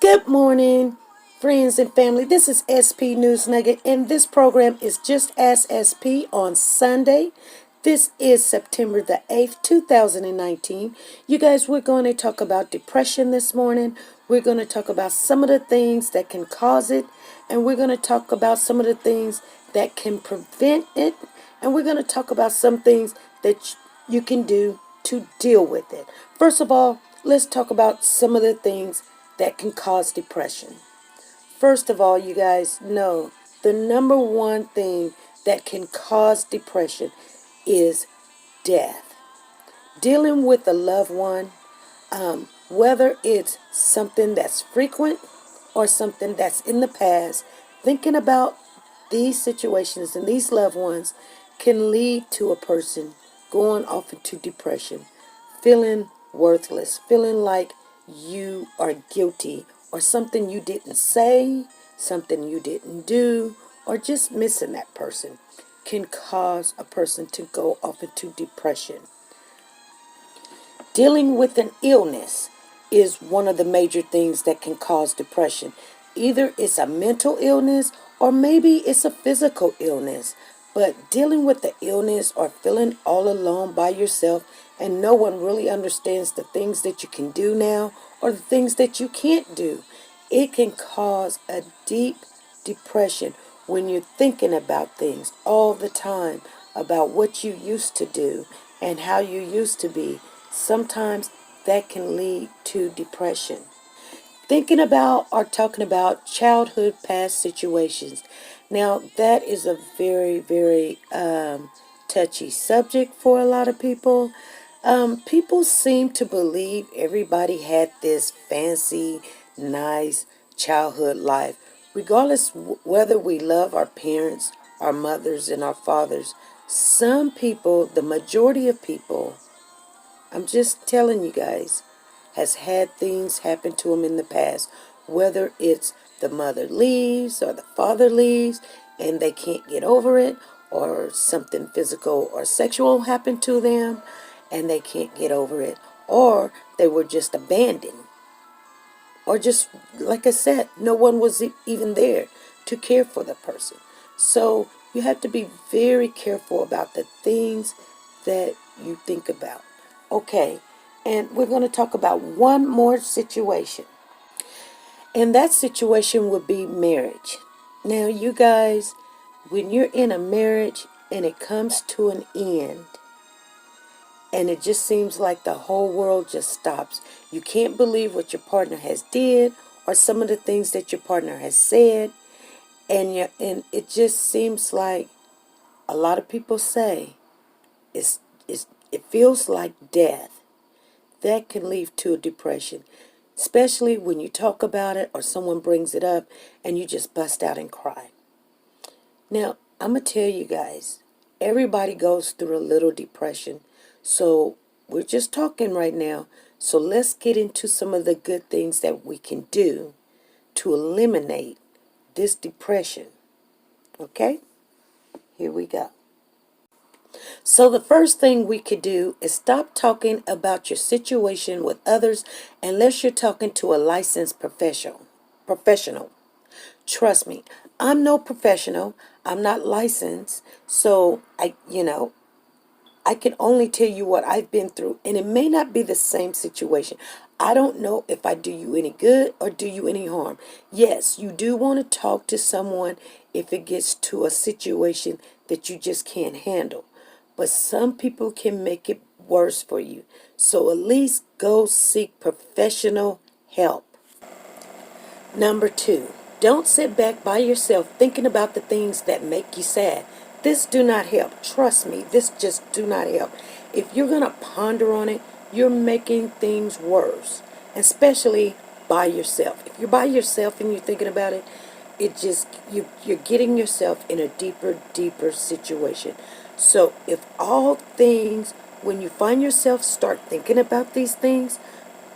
Good morning, friends and family. This is SP News Nugget, and this program is Just Ask SP on Sunday. This is September the 8th, 2019. You guys, we're going to talk about depression this morning. We're going to talk about some of the things that can cause it, and we're going to talk about some of the things that can prevent it, and we're going to talk about some things that you can do to deal with it. First of all, let's talk about some of the things that can cause depression. First of all, you guys know the number one thing that can cause depression is death. Dealing with a loved one, whether it's something that's frequent or something that's in the past, thinking about these situations and these loved ones can lead to a person going off into depression, feeling worthless, feeling like you are guilty or something you didn't say, something you didn't do, or just missing that person can cause a person to go off into depression. Dealing with an illness is one of the major things that can cause depression. Either it's a mental illness or maybe it's a physical illness. But dealing with the illness or feeling all alone by yourself and no one really understands the things that you can do now or the things that you can't do, it can cause a deep depression when you're thinking about things all the time, about what you used to do and how you used to be. Sometimes that can lead to depression. Thinking about or talking about childhood past situations. Now, that is a very, very touchy subject for a lot of people. People seem to believe everybody had this fancy, nice childhood life. Regardless whether we love our parents, our mothers, and our fathers, some people, the majority of people, I'm just telling you guys, has had things happen to them in the past. Whether it's the mother leaves or the father leaves and they can't get over it, or something physical or sexual happened to them and they can't get over it, or they were just abandoned, or just, like I said, no one was even there to care for the person. So you have to be very careful about the things that you think about. Okay, and we're going to talk about one more situation. And that situation would be marriage. Now, you guys, when you're in a marriage and it comes to an end, and it just seems like the whole world just stops. You can't believe what your partner has did or some of the things that your partner has said, and it just seems like a lot of people say it feels like death. That can lead to a depression, especially when you talk about it or someone brings it up and you just bust out and cry. Now, I'm going to tell you guys, everybody goes through a little depression. So we're just talking right now. So let's get into some of the good things that we can do to eliminate this depression. Okay? Here we go. So the first thing we could do is stop talking about your situation with others unless you're talking to a licensed professional. Trust me, I'm no professional. I'm not licensed. So I can only tell you what I've been through, and it may not be the same situation. I don't know if I do you any good or do you any harm. Yes, you do want to talk to someone if it gets to a situation that you just can't handle. But some people can make it worse for you. So at least go seek professional help. Number two, don't sit back by yourself thinking about the things that make you sad. This do not help. Trust me, this just do not help. If you're going to ponder on it, you're making things worse, especially by yourself. If you're by yourself and you're thinking about it, you're getting yourself in a deeper situation. So if all things, when you find yourself start thinking about these things,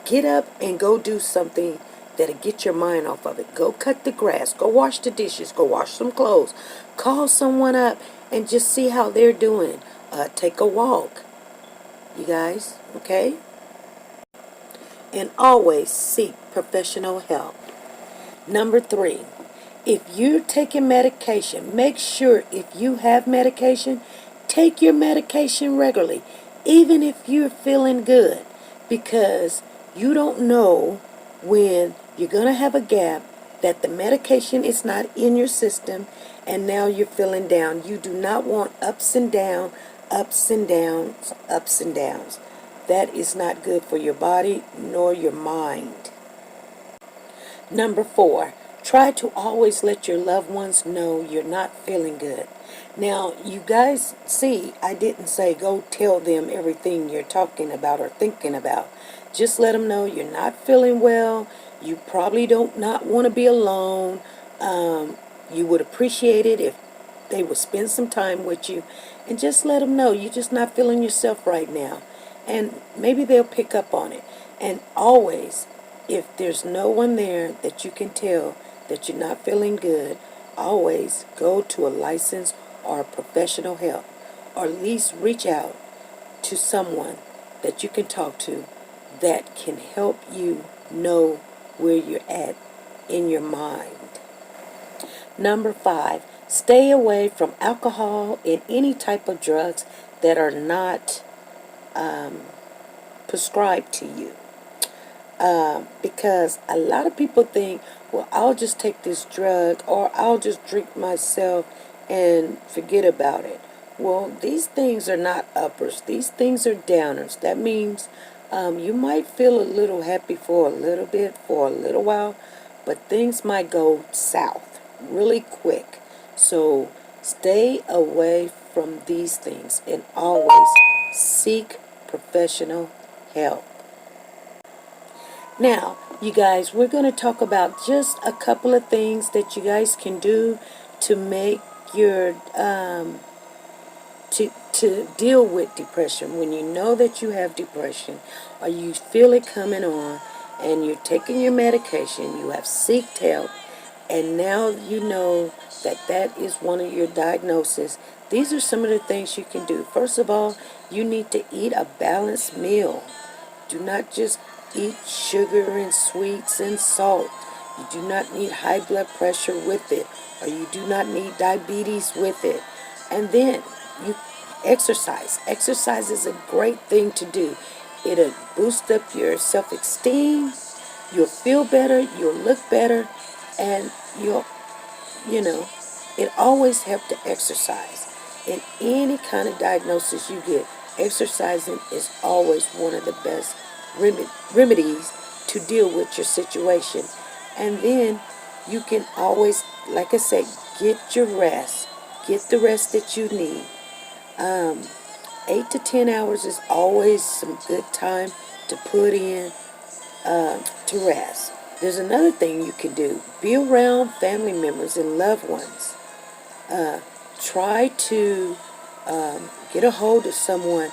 get up and go do something that'll get your mind off of it. Go cut the grass. Go wash the dishes. Go wash some clothes. Call someone up and just see how they're doing. Take a walk, you guys, okay? And always seek professional help. Number 3, if you're taking medication, make sure if you have medication, take your medication regularly, even if you're feeling good, because you don't know when you're going to have a gap that the medication is not in your system and now you're feeling down. You do not want ups and downs, ups and downs, ups and downs. That is not good for your body nor your mind. Number 4, try to always let your loved ones know you're not feeling good. Now, you guys see, I didn't say go tell them everything you're talking about or thinking about. Just let them know you're not feeling well. You probably don't not want to be alone. You would appreciate it if they would spend some time with you, and just let them know you're just not feeling yourself right now. And maybe they'll pick up on it. And always, if there's no one there that you can tell that you're not feeling good, always go to a licensed or professional help, or at least reach out to someone that you can talk to that can help you know where you're at in your mind. Number 5, stay away from alcohol and any type of drugs that are not prescribed to you. Because a lot of people think, well, I'll just take this drug or I'll just drink myself and forget about it. Well, these things are not uppers. These things are downers. That means you might feel a little happy for a little bit, for a little while, but things might go south really quick. So stay away from these things and always seek professional help. Now, you guys, we're going to talk about just a couple of things that you guys can do to make your to deal with depression. When you know that you have depression or you feel it coming on and you're taking your medication, you have sought help, and now you know that that is one of your diagnoses. These are some of the things you can do. First of all, you need to eat a balanced meal. Do not just eat sugar and sweets and salt. You do not need high blood pressure with it, or you do not need diabetes with it. And then you exercise. Exercise is a great thing to do. It'll boost up your self-esteem. You'll feel better. You'll look better. And you know, it always helps to exercise. In any kind of diagnosis you get, exercising is always one of the best remedies to deal with your situation. And then you can always, like I said, get your rest. Get the rest that you need. 8 to 10 hours is always some good time to put in to rest. There's another thing you can do. Be around family members and loved ones. Try to get a hold of someone.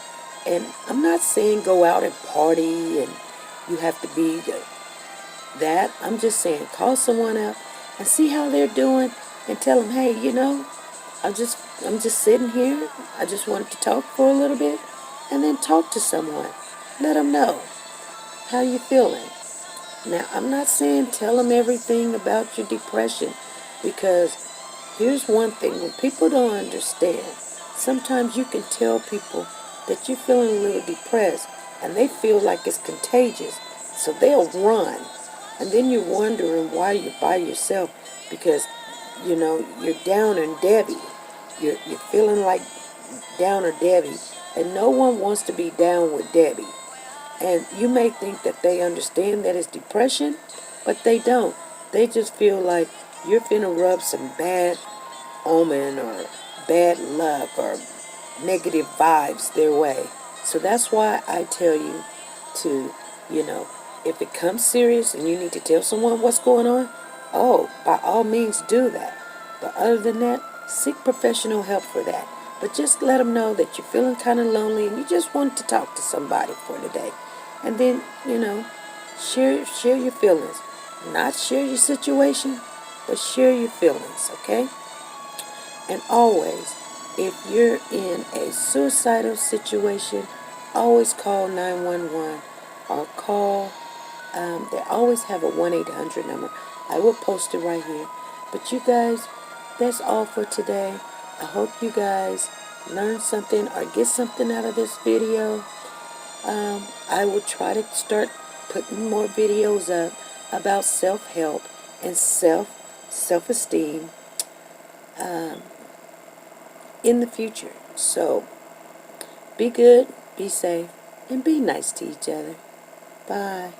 And I'm not saying go out and party and you have to be that. I'm just saying call someone up and see how they're doing and tell them, hey, I'm just sitting here. I just wanted to talk for a little bit, and then talk to someone. Let them know how you feeling. Now, I'm not saying tell them everything about your depression, because here's one thing. When people don't understand, sometimes you can tell people that you're feeling a little depressed, and they feel like it's contagious, so they'll run. And then you're wondering why you're by yourself, because, you're down and Debbie. You're feeling like Downer Debbie, and no one wants to be down with Debbie. And you may think that they understand that it's depression, but they don't. They just feel like you're finna rub some bad omen or bad luck or negative vibes their way. So that's why I tell you to, if it comes serious and you need to tell someone what's going on, oh, by all means do that. But other than that, seek professional help for that. But just let them know that you're feeling kind of lonely and you just want to talk to somebody for today. And then, share your feelings. Not share your situation, but share your feelings, okay? And always, if you're in a suicidal situation, always call 911 or call They always have a 1-800 number. I will post it right here. But you guys, that's all for today. I hope you guys learn something or get something out of this video. I will try to start putting more videos up about self-help and self-esteem in the future. So be good, be safe, and be nice to each other. Bye.